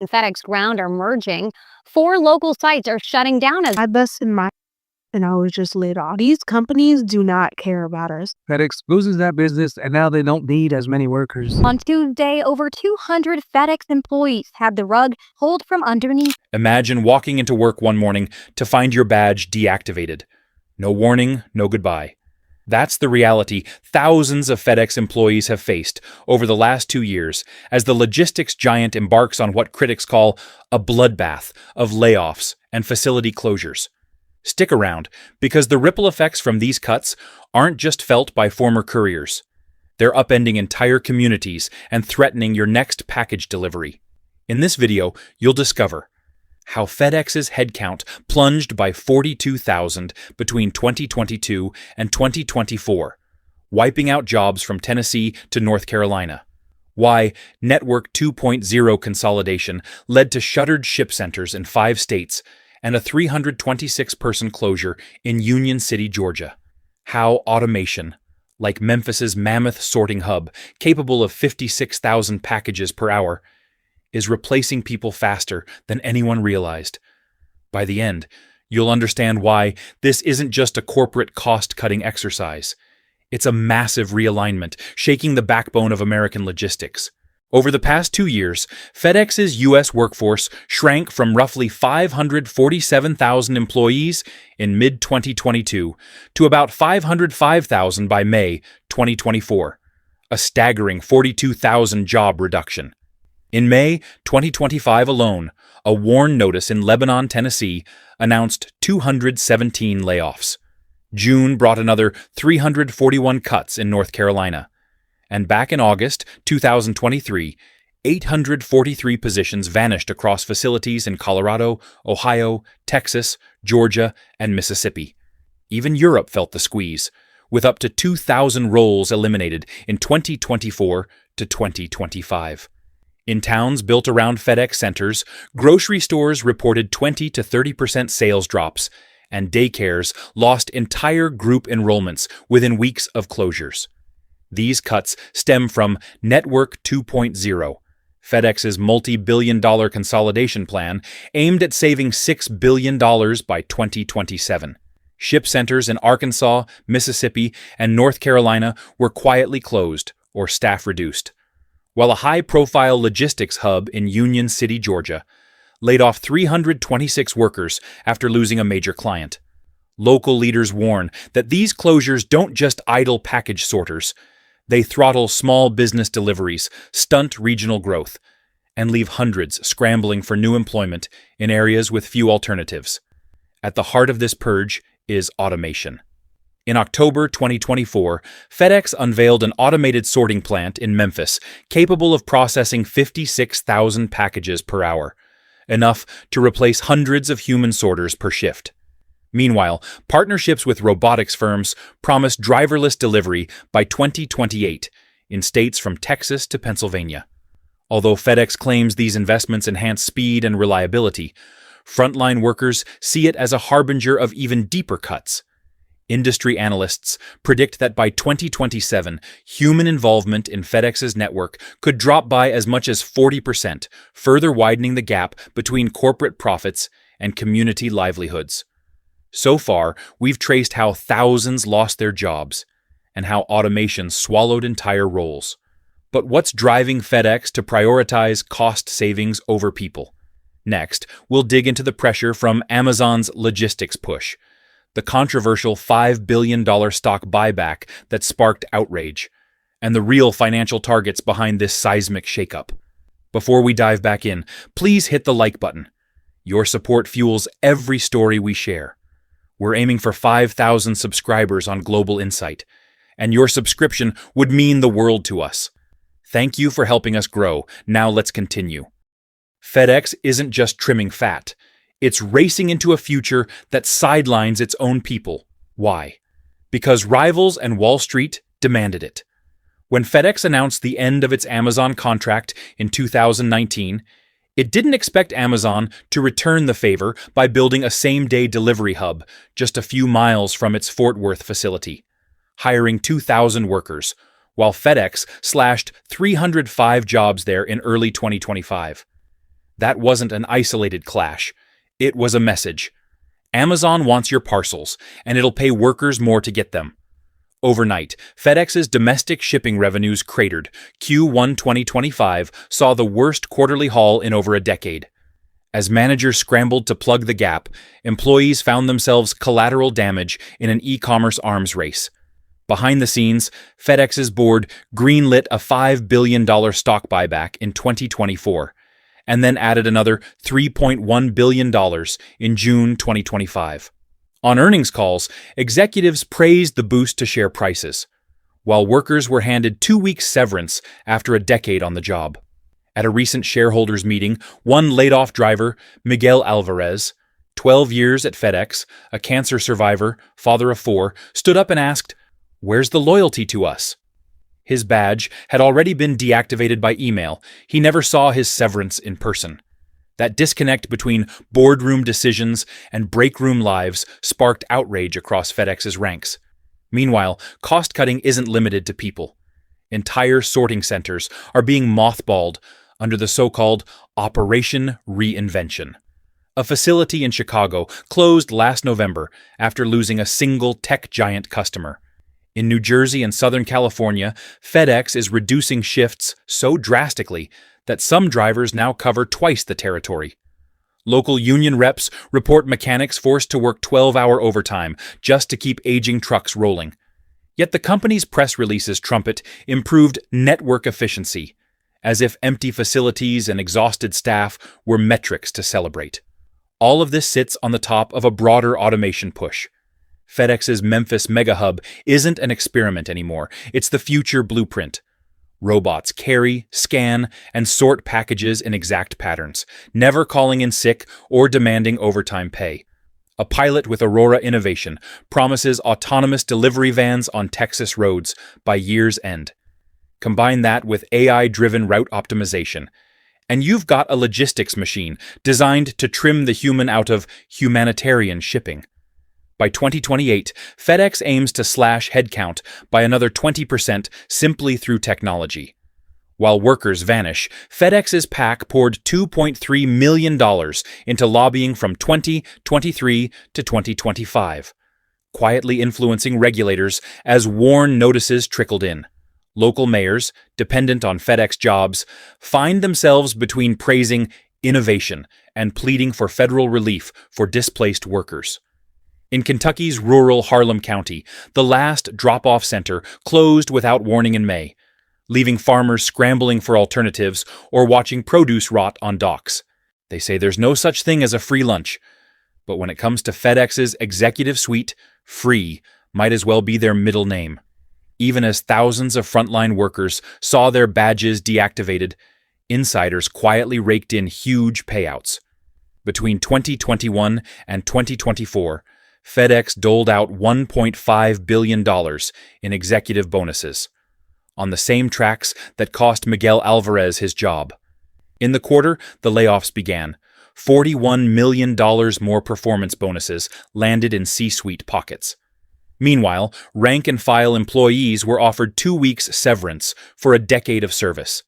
and FedEx Ground are merging. 4 local sites are shutting down as I busted my and I was just laid off. These companies do not care about us. FedEx loses that business, and now they don't need as many workers. On Tuesday, over 200 FedEx employees had the rug pulled from underneath. Imagine walking into work one morning to find your badge deactivated. No warning, no goodbye. That's the reality thousands of FedEx employees have faced over the last 2 years as the logistics giant embarks on what critics call a bloodbath of layoffs and facility closures. Stick around, because the ripple effects from these cuts aren't just felt by former couriers. They're upending entire communities and threatening your next package delivery. In this video, you'll discover how FedEx's headcount plunged by 42,000 between 2022 and 2024, wiping out jobs from Tennessee to North Carolina. Why Network 2.0 consolidation led to shuttered ship centers in 5 states and a 326-person closure in Union City, Georgia. How automation, like Memphis's mammoth sorting hub, capable of 56,000 packages per hour, is replacing people faster than anyone realized. By the end, you'll understand why this isn't just a corporate cost-cutting exercise. It's a massive realignment, shaking the backbone of American logistics. Over the past 2 years, FedEx's U.S. workforce shrank from roughly 547,000 employees in mid-2022 to about 505,000 by May 2024, a staggering 42,000 job reduction. In May 2025 alone, a WARN notice in Lebanon, Tennessee, announced 217 layoffs. June brought another 341 cuts in North Carolina. And back in August 2023, 843 positions vanished across facilities in Colorado, Ohio, Texas, Georgia, and Mississippi. Even Europe felt the squeeze, with up to 2,000 roles eliminated in 2024 to 2025. In towns built around FedEx centers, grocery stores reported 20 to 30% sales drops, and daycares lost entire group enrollments within weeks of closures. These cuts stem from Network 2.0, FedEx's multi-billion-dollar consolidation plan aimed at saving $6 billion by 2027. Ship centers in Arkansas, Mississippi, and North Carolina were quietly closed or staff reduced, while a high-profile logistics hub in Union City, Georgia, laid off 326 workers after losing a major client. Local leaders warn that these closures don't just idle package sorters. They throttle small business deliveries, stunt regional growth, and leave hundreds scrambling for new employment in areas with few alternatives. At the heart of this purge is automation. In October 2024, FedEx unveiled an automated sorting plant in Memphis capable of processing 56,000 packages per hour, enough to replace hundreds of human sorters per shift. Meanwhile, partnerships with robotics firms promise driverless delivery by 2028 in states from Texas to Pennsylvania. Although FedEx claims these investments enhance speed and reliability, frontline workers see it as a harbinger of even deeper cuts. Industry analysts predict that by 2027, human involvement in FedEx's network could drop by as much as 40%, further widening the gap between corporate profits and community livelihoods. So far, we've traced how thousands lost their jobs and how automation swallowed entire roles. But what's driving FedEx to prioritize cost savings over people? Next, we'll dig into the pressure from Amazon's logistics push, the controversial $5 billion stock buyback that sparked outrage, and the real financial targets behind this seismic shakeup. Before we dive back in, please hit the like button. Your support fuels every story we share. We're aiming for 5,000 subscribers on Global Insight, and your subscription would mean the world to us. Thank you for helping us grow. Now let's continue. FedEx isn't just trimming fat. It's racing into a future that sidelines its own people. Why? Because rivals and Wall Street demanded it. When FedEx announced the end of its Amazon contract in 2019, it didn't expect Amazon to return the favor by building a same-day delivery hub just a few miles from its Fort Worth facility, hiring 2,000 workers, while FedEx slashed 305 jobs there in early 2025. That wasn't an isolated clash. It was a message. Amazon wants your parcels, and it'll pay workers more to get them. Overnight, FedEx's domestic shipping revenues cratered. Q1 2025 saw the worst quarterly haul in over a decade. As managers scrambled to plug the gap, employees found themselves collateral damage in an e-commerce arms race. Behind the scenes, FedEx's board greenlit a $5 billion stock buyback in 2024, and then added another $3.1 billion in June 2025. On earnings calls, executives praised the boost to share prices, while workers were handed 2 weeks severance after a decade on the job. At a recent shareholders meeting, one laid-off driver, Miguel Alvarez, 12 years at FedEx, a cancer survivor, father of 4, stood up and asked, "Where's the loyalty to us?" His badge had already been deactivated by email. He never saw his severance in person. That disconnect between boardroom decisions and breakroom lives sparked outrage across FedEx's ranks. Meanwhile, cost-cutting isn't limited to people. Entire sorting centers are being mothballed under the so-called Operation Reinvention. A facility in Chicago closed last November after losing a single tech giant customer. In New Jersey and Southern California, FedEx is reducing shifts so drastically that some drivers now cover twice the territory. Local union reps report mechanics forced to work 12-hour overtime just to keep aging trucks rolling. Yet the company's press releases trumpet improved network efficiency, as if empty facilities and exhausted staff were metrics to celebrate. All of this sits on the top of a broader automation push. FedEx's Memphis megahub isn't an experiment anymore. It's the future blueprint. Robots carry, scan, and sort packages in exact patterns, never calling in sick or demanding overtime pay. A pilot with Aurora Innovation promises autonomous delivery vans on Texas roads by year's end. Combine that with AI-driven route optimization, and you've got a logistics machine designed to trim the human out of humanitarian shipping. By 2028, FedEx aims to slash headcount by another 20% simply through technology. While workers vanish, FedEx's PAC poured $2.3 million into lobbying from 2023 to 2025, quietly influencing regulators as WARN notices trickled in. Local mayors, dependent on FedEx jobs, find themselves between praising innovation and pleading for federal relief for displaced workers. In Kentucky's rural Harlan County, the last drop-off center closed without warning in May, leaving farmers scrambling for alternatives or watching produce rot on docks. They say there's no such thing as a free lunch, but when it comes to FedEx's executive suite, free might as well be their middle name. Even as thousands of frontline workers saw their badges deactivated, insiders quietly raked in huge payouts. Between 2021 and 2024, FedEx doled out $1.5 billion in executive bonuses, on the same tracks that cost Miguel Alvarez his job. In the quarter, the layoffs began. $41 million more performance bonuses landed in C-suite pockets. Meanwhile, rank-and-file employees were offered 2 weeks severance for a decade of service.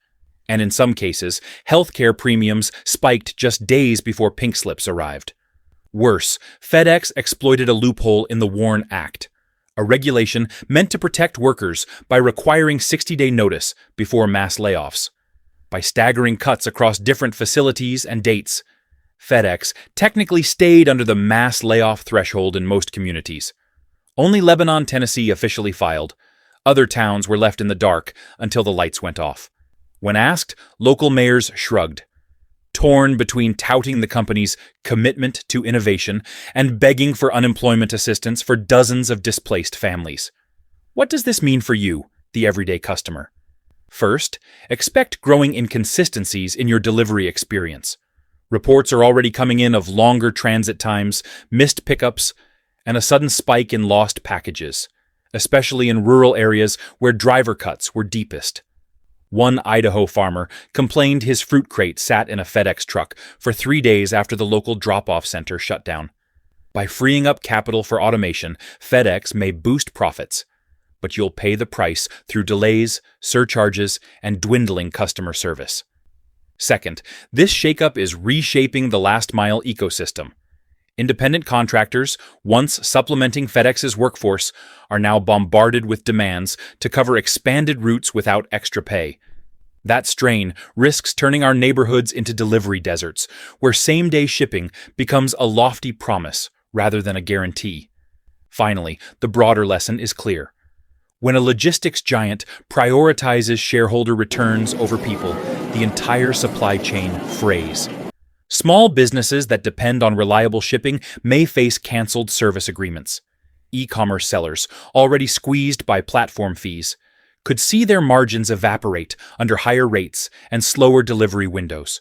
And in some cases, healthcare premiums spiked just days before pink slips arrived. Worse, FedEx exploited a loophole in the WARN Act, a regulation meant to protect workers by requiring 60-day notice before mass layoffs. By staggering cuts across different facilities and dates, FedEx technically stayed under the mass layoff threshold in most communities. Only Lebanon, Tennessee officially filed. Other towns were left in the dark until the lights went off. When asked, local mayors shrugged, torn between touting the company's commitment to innovation and begging for unemployment assistance for dozens of displaced families. What does this mean for you, the everyday customer? First, expect growing inconsistencies in your delivery experience. Reports are already coming in of longer transit times, missed pickups, and a sudden spike in lost packages, especially in rural areas where driver cuts were deepest. One Idaho farmer complained his fruit crate sat in a FedEx truck for 3 days after the local drop-off center shut down. By freeing up capital for automation, FedEx may boost profits, but you'll pay the price through delays, surcharges, and dwindling customer service. Second, this shakeup is reshaping the last-mile ecosystem. Independent contractors, once supplementing FedEx's workforce, are now bombarded with demands to cover expanded routes without extra pay. That strain risks turning our neighborhoods into delivery deserts, where same-day shipping becomes a lofty promise rather than a guarantee. Finally, the broader lesson is clear. When a logistics giant prioritizes shareholder returns over people, the entire supply chain frays. Small businesses that depend on reliable shipping may face canceled service agreements. E-commerce sellers, already squeezed by platform fees, could see their margins evaporate under higher rates and slower delivery windows.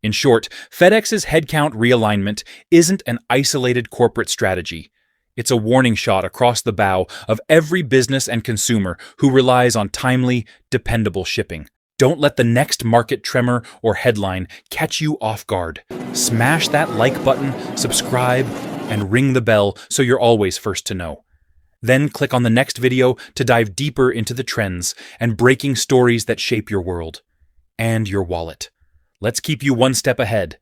In short, FedEx's headcount realignment isn't an isolated corporate strategy. It's a warning shot across the bow of every business and consumer who relies on timely, dependable shipping. Don't let the next market tremor or headline catch you off guard. Smash that like button, subscribe, and ring the bell so you're always first to know. Then click on the next video to dive deeper into the trends and breaking stories that shape your world and your wallet. Let's keep you one step ahead.